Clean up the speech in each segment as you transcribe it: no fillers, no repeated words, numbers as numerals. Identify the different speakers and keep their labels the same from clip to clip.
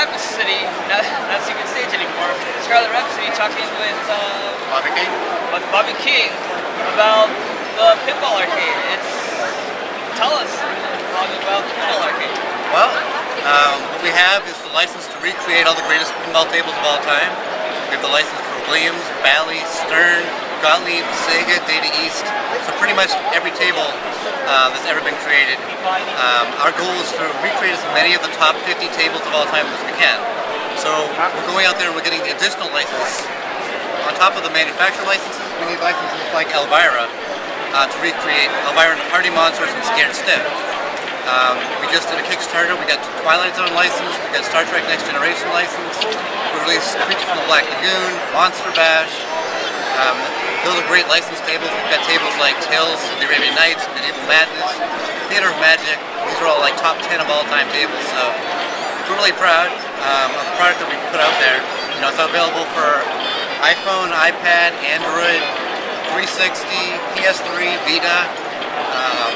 Speaker 1: Rhapsody, not Secret Stage anymore. Scarlet Rhapsody talking with Bobby King about the Pinball Arcade. Tell us about the Pinball Arcade.
Speaker 2: Well, what we have is the license to recreate all the greatest pinball tables of all time. We have the license for Williams, Bally, Stern, Gottlieb, Sega, Data East. So pretty much every table that's ever been created. Our goal is to recreate as many of the top 50 tables of all time as we can. So we're going out there and we're getting the additional license. On top of the manufacturer licenses, we need licenses like Elvira to recreate Elvira and the Party Monsters and Scared Stiff. We just did a Kickstarter. We got Twilight Zone license. We got Star Trek Next Generation license. We released Creature from the Black Lagoon, Monster Bash. Those are great licensed tables. We've got tables like Tales of the Arabian Nights, Medieval Madness, Theater of Magic. These are all like top 10 of all time tables. So we're really proud of the product that we put out there. You know, it's available for iPhone, iPad, Android, 360, PS3, Vita,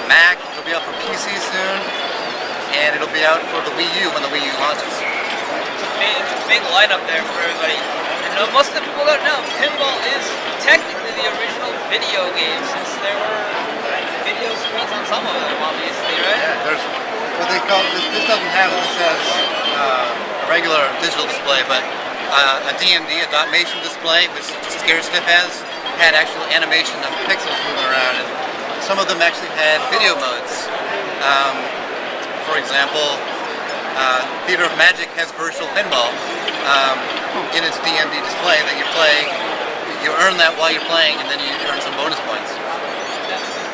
Speaker 2: Mac. It'll be out for PC soon, and it'll be out for the Wii U when the Wii U launches.
Speaker 1: It's a big lineup there for everybody. And most of the people don't know, pinball is technically the original video game, since there were video screens on some of them, obviously, right?
Speaker 2: Yeah, there's what they call, this doesn't have what it says a regular digital display, but a DMD, a dotmation display, which Scared Stiff had actual animation of pixels moving around, and some of them actually had video modes. For example, Theater of Magic has virtual pinball in its DMD display that you play. You earn that while you're playing, and then you earn some bonus points.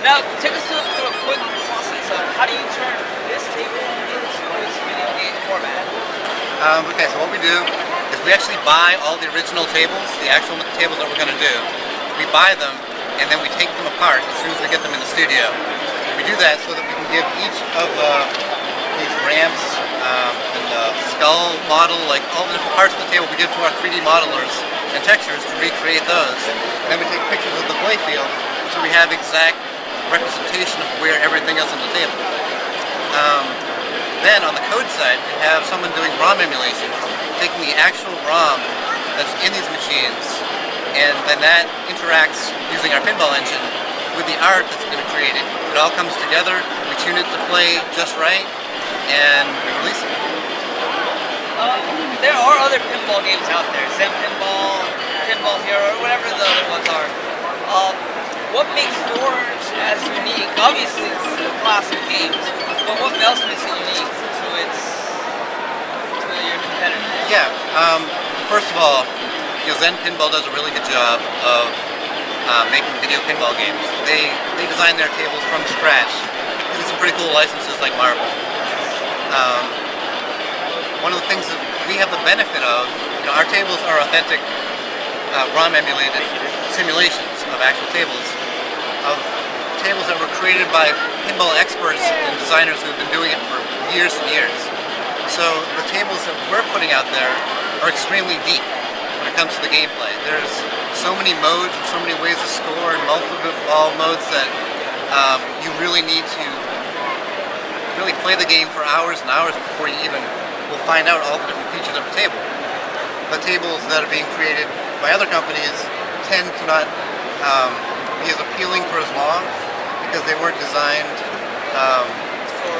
Speaker 1: Now, take us through a quick process of how do you turn this table into this video game format?
Speaker 2: Okay, so what we do is we actually buy all the original tables, the actual tables that we're going to do. We buy them, and then we take them apart as soon as we get them in the studio. We do that so that we can give each of these ramps and the skull model, like all the different parts of the table, we give to our 3D modelers and textures to recreate those. And then we take pictures of the play field so we have exact representation of where everything is on the table. Then on the code side, we have someone doing ROM emulation, taking the actual ROM that's in these machines, and then that interacts using our pinball engine with the art that's been created. It all comes together, we tune it to play just right, and we release it.
Speaker 1: There are other pinball games out there, Zen Pinball, Pinball Hero, or whatever the other ones are. What makes yours as unique? Obviously, it's a classic games, but what else makes it unique to your competitors?
Speaker 2: Yeah, first of all, Zen Pinball does a really good job of making video pinball games. They design their tables from scratch using some pretty cool licenses like Marvel. One of the things that we have the benefit of, you know, our tables are authentic ROM emulated simulations of actual tables, that were created by pinball experts and designers who have been doing it for years and years. So the tables that we're putting out there are extremely deep when it comes to the gameplay. There's so many modes and so many ways to score and multiple modes that you really need to really play the game for hours and hours before you even will find out all the different features of the table. The tables that are being created by other companies tend to not be as appealing for as long because they weren't designed
Speaker 1: for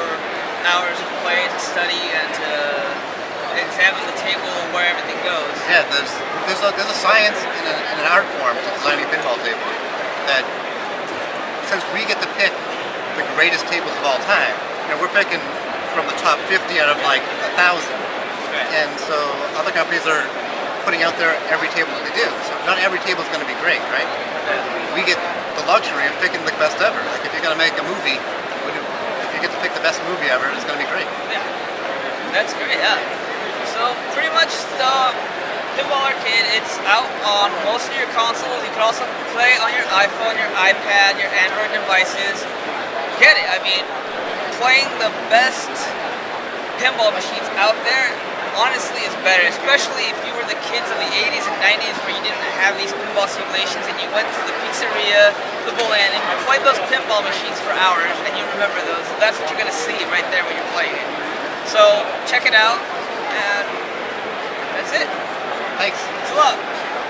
Speaker 1: hours of play to study and to examine the table where everything goes.
Speaker 2: Yeah, there's a science and an art form to designing a pinball table that, since we get to pick the greatest tables of all time, you know, we're picking from the top 50 out of like 1,000.
Speaker 1: Right.
Speaker 2: And so other companies are putting out there every table that they do. So not every table is going to be great, right?
Speaker 1: Yeah.
Speaker 2: We get the luxury of picking the best ever. Like if you're going to make a movie, if you get to pick the best movie ever, it's going to be great.
Speaker 1: Yeah, that's great, yeah. So pretty much the Pinball Arcade, it's out on most of your consoles. You can also play on your iPhone, your iPad, your Android devices. Get it, I mean, playing the best pinball machines out there honestly is better, especially if you were the kids of the 80s and 90s where you didn't have these pinball simulations and you went to the pizzeria, the Bolan, and you played those pinball machines for hours and you remember those. That's what you're going to see right there when you're playing it. So check it out, and
Speaker 2: Thanks.
Speaker 1: Thanks a lot.